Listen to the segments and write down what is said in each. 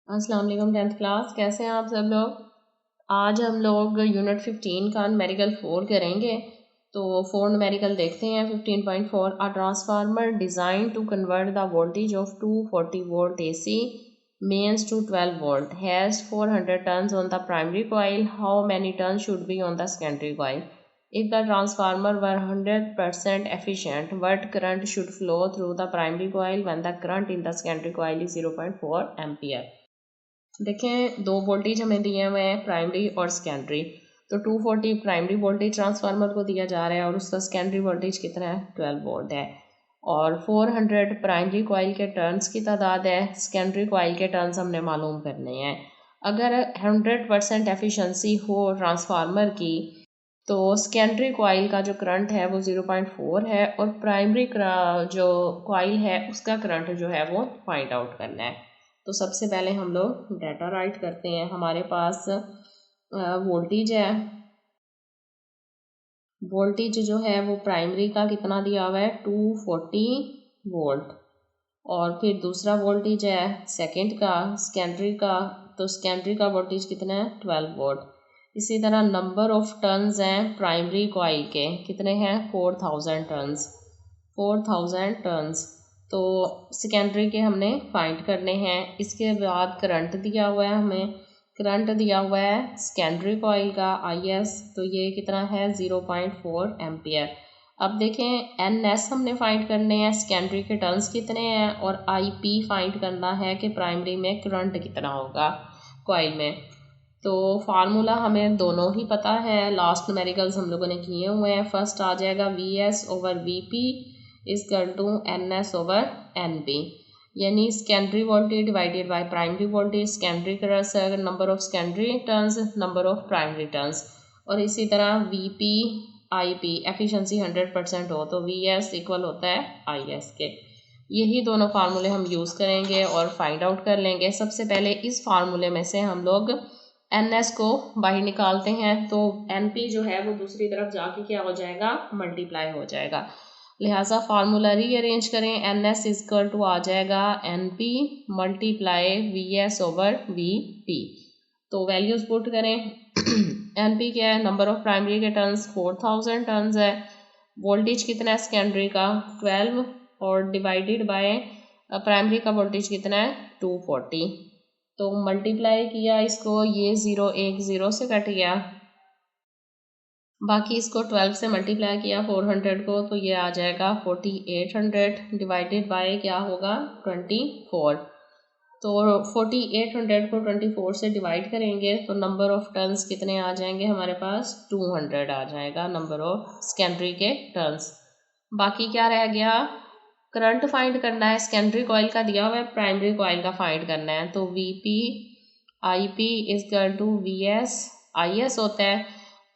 अस्सलाम वालेकुम 10th class, कैसे हैं आप सब लोग। आज हम लोग यूनिट 15 का न्यूमेरिकल 4 करेंगे। तो 4 न्यूमेरिकल देखते हैं। 15.4 a transformer design to convert the voltage of 240 volt AC mains to 12 volt has 400 turns on the primary coil. How many turns should be on the secondary coil? If the transformer were 100% efficient, what current should flow through the primary coil when the current in the secondary coil is 0.4 ampere? देखें, दो voltage हमें दिए हुए हैं, primary और secondary. तो 240 primary voltage transformer को दिया जा रहा है और उसका सेकेंडरी वोल्टेज कितना है, 12 वोल्ट है। और 400 प्राइमरी कॉइल के टर्न्स की तादाद है, सेकेंडरी कॉइल के टर्न्स हमने मालूम करने हैं। अगर 100% एफिशिएंसी हो ट्रांसफार्मर की तो सेकेंडरी कॉइल का जो करंट है वो 0.4 है और प्राइमरी जो कॉइल है उसका करंट जो है वो फाइंड आउट करना है। तो सबसे पहले हम लोग डाटा राइट करते हैं। हमारे पास वोल्टेज है, वोल्टेज जो है वो प्राइमरी का कितना दिया हुआ है, 240 वोल्ट। और फिर दूसरा वोल्टेज है सेकंड का, सेकेंडरी का। तो सेकेंडरी का वोल्टेज कितना है, 12 वोल्ट। इसी तरह नंबर ऑफ टर्न्स हैं प्राइमरी कॉइल के, कितने हैं, 4000 टर्न्स, 4000 टर्न्स। तो सेकेंडरी के हमने फाइंड करने हैं। इसके बाद करंट दिया हुआ है, हमें करंट दिया हुआ है सेकेंडरी कॉइल का IS, तो ये कितना है, 0.4 एम्पियर। अब देखें NS हमने फाइंड करने हैं, सेकेंडरी के टर्न्स कितने हैं, और IP फाइंड करना है कि प्राइमरी में करंट कितना होगा कॉइल में। तो फार्मूला हमें दोनों ही पता है, लास्ट न्यूमेरिकल्स हम लोगों ने किए हुए हैं। फर्स्ट आ जाएगा VS over VP equal to NS over NP, यानी secondary voltage divided by primary voltage, secondary current number of secondary turns, number of primary turns. और इसी तरह VP IP एफिशिएंसी 100% हो तो VS इक्वल होता है IS के। यही दोनों फार्मूले हम यूज़ करेंगे और फाइंड आउट कर लेंगे। सबसे पहले इस फार्मूले में से हम लोग NS को बाहर निकालते हैं, तो NP जो है वो दूसरी तरफ जाके क्या हो जाएगा, मल्टीप्लाई हो जाएगा। लिहाजा फार्मूला रीअरेंज करें, NS इजकल टू आ जाएगा NP multiply VS over VP। तो वैल्यूज पुट करें। NP क्या है, नंबर ऑफ प्राइमरी के टर्न्स 4000 टर्न्स है, वोल्टेज कितना है सेकेंडरी का 12, और डिवाइडेड बाय प्राइमरी का वोल्टेज कितना है 240। तो मल्टीप्लाई किया इसको, ये 0 एक 0 से कट गया, बाकी इसको 12 से मल्टीप्लाई किया 400 को, तो ये आ जाएगा 4800 डिवाइडेड बाय क्या होगा 24। तो 4800 को 24 से डिवाइड करेंगे तो नंबर ऑफ टर्न्स कितने आ जाएंगे हमारे पास, 200 आ जाएगा नंबर ऑफ सेकेंडरी के टर्न्स। बाकी क्या रह गया, करंट फाइंड करना है, सेकेंडरी कॉइल का दिया हुआ है, प्राइमरी कॉइल का फाइंड करना है। तो VP IP equal to VS IS होता है।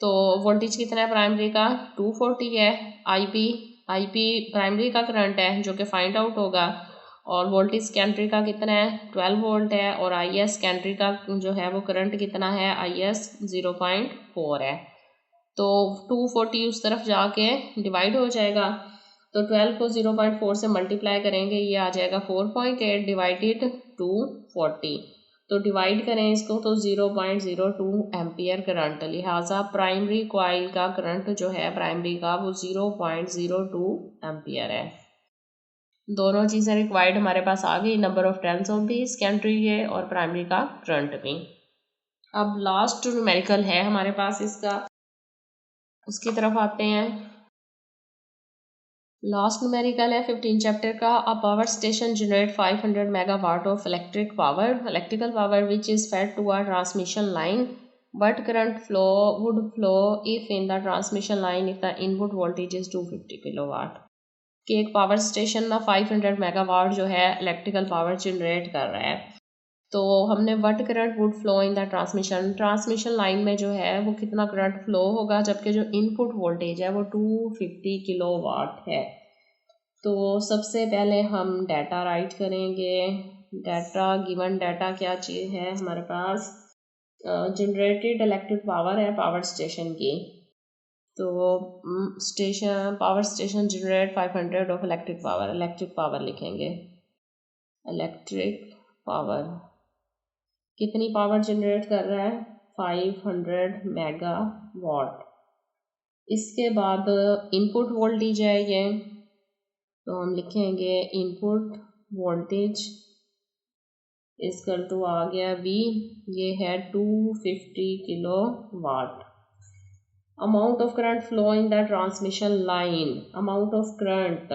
तो वोल्टेज कितना है प्राइमरी का, 240 है। IP प्राइमरी का करंट है जो कि फाइंड आउट होगा, और वोल्टेज सेकेंडरी का कितना है, 12 वोल्ट है। और IS सेकेंडरी का जो है वो करंट कितना है, IS 0.4 है। तो 240 उस तरफ जाके डिवाइड हो जाएगा, तो 12 को 0.4 से मल्टीप्लाई करेंगे, ये आ जाएगा 4.8 डिवाइडेड 240। तो डिवाइड करें इसको तो 0.02 एम्पियर करंट। लिहाजा प्राइमरी कॉइल का करंट जो है प्राइमरी का वो 0.02 एम्पियर है। दोनों चीज़ें रिक्वायर्ड हमारे पास आ गई, नंबर ऑफ टर्न्स भी सेकेंडरी है और प्राइमरी का करंट भी। अब लास्ट न्यूमेरिकल है हमारे पास इसका, उसकी तरफ आते हैं। लास्ट न्यूमेरिकल है 15 चैप्टर का। A power station generate 500 megawatt of electrical power which is fed to a transmission line, but current flow would flow if in the transmission line if the input voltage is 250 kilowatt. कि एक power station ना 500 megawatt जो है electrical power generate कर रहा है, तो हमने what current would flow in the transmission line में जो है वो कितना करंट फ्लो होगा, जबकि जो इनपुट वोल्टेज है वो 250 किलोवाट है। तो सबसे पहले हम डाटा राइट करेंगे। डाटा गिवन डाटा क्या चीज़ है हमारे पास, जनरेटेड इलेक्ट्रिक पावर है पावर स्टेशन की। तो power station generate 500 of electric power लिखेंगे, इलेक्ट्रिक पावर। कितनी पावर जनरेट कर रहा है, 500 मेगावाट। इसके बाद इनपुट वोल्टेज है ये, तो हम लिखेंगे इनपुट वोल्टेज इसकल टू आ गया V, ये है 250 kilowatt. Amount of current flow in the transmission line, amount of current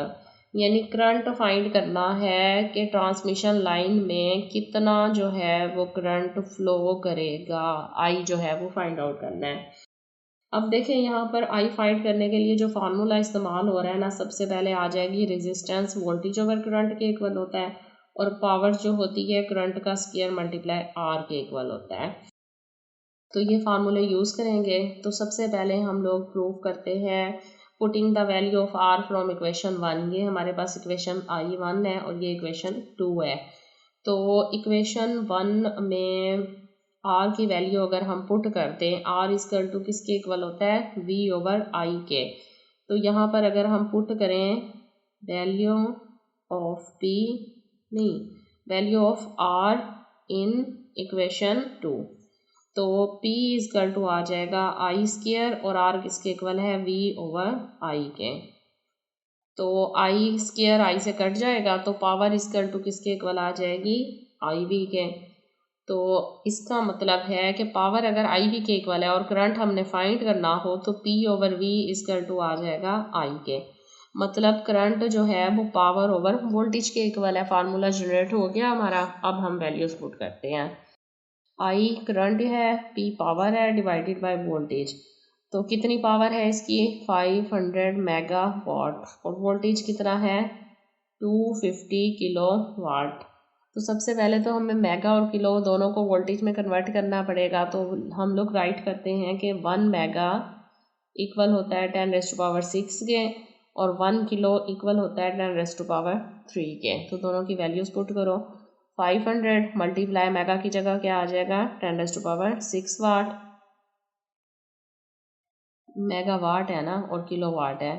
यानी करंट फाइंड करना है कि ट्रांसमिशन लाइन में कितना जो है वो करंट फ्लो करेगा, I जो है वो फाइंड आउट करना है। अब देखें यहाँ पर I फाइंड करने के लिए जो फार्मूला इस्तेमाल हो रहा है ना, सबसे पहले आ जाएगी रेजिस्टेंस वोल्टेज ओवर करंट के इक्वल होता है, और पावर जो होती है करंट का स्क्वायर मल्टीप्लाई R के इक्वल होता है। तो ये फार्मूले यूज़ करेंगे। तो सबसे पहले हम लोग प्रूव करते हैं putting the value of R from equation 1। ये हमारे पास इक्वेशन I1 है और ये इक्वेशन 2 है। तो इक्वेशन 1 में R की वैल्यू अगर हम पुट करते हैं, R इक्वल टू किसके इक्वल होता है, V ओवर I के। तो यहाँ पर अगर हम पुट करें वैल्यू ऑफ P नहीं, value of R in equation 2, तो P इक्वल टू आ जाएगा I स्क्वायर और R किसके इक्वल है, V ओवर I के। तो I स्क्वायर I से कट जाएगा, तो पावर इक्वल टू किसके इक्वल आ जाएगी, IV के। तो इसका मतलब है कि पावर अगर IV के इक्वल है और करंट हमने फाइंड करना हो तो P over V equal to आ जाएगा I के। मतलब करंट जो है वो पावर ओवर वोल्टेज के इक्वल है। फार्मूला जनरेट हो गया हमारा। अब हम वैल्यूज पुट करते हैं। I करंट है, P पावर है डिवाइडेड बाय वोल्टेज। तो कितनी पावर है इसकी, 500 मेगावाट, और वोल्टेज कितना है, 250 किलो वाट। तो सबसे पहले तो हमें मेगा और किलो दोनों को वोल्टेज में कन्वर्ट करना पड़ेगा। तो हम लोग राइट करते हैं कि 1 मेगा इक्वल होता है 10⁻6 के, और 1 किलो इक्वल होता है 10⁻3 के। तो दोनों की वैल्यूज पुट करो। 500 मल्टीप्लाई मेगा की जगह क्या आ जाएगा, 10⁻6 वाट। मेगा वाट है ना और किलो वाट है,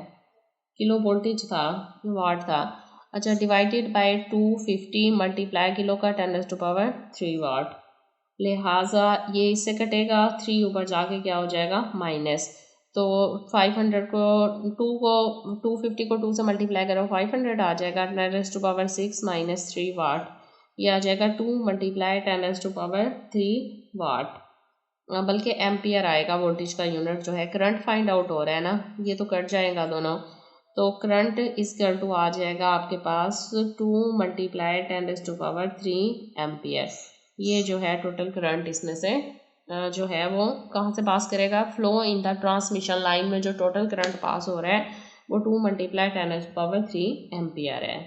किलो वोल्टेज था, वाट था। अच्छा, डिवाइडेड बाय 250 मल्टीप्लाई किलो का 10⁻3 वाट। लिहाजा ये इससे कटेगा, 3 ऊपर जाके क्या हो जाएगा, माइनस। तो 500 को 250 को 2 से मल्टीप्लाई करो, 500 आ जाएगा 10⁻6 माइनस 3 वाट। ये आ जाएगा 2 मल्टीप्लाई 10⁻3 वाट, बल्कि एम्पियर आएगा वोल्टेज का यूनिट जो है। करंट फाइंड आउट हो रहा है ना, ये तो कट जाएगा दोनों। तो करंट इक्वल टू आ जाएगा आपके पास 2 मल्टीप्लाई 10⁻3 एम्पियर। ये जो है टोटल करंट इसमें से जो है वो कहाँ से पास करेगा, flow in the transmission line में जो टोटल करंट पास हो रहा है वो 2 मल्टीप्लाई 10⁻3 एम्पियर है।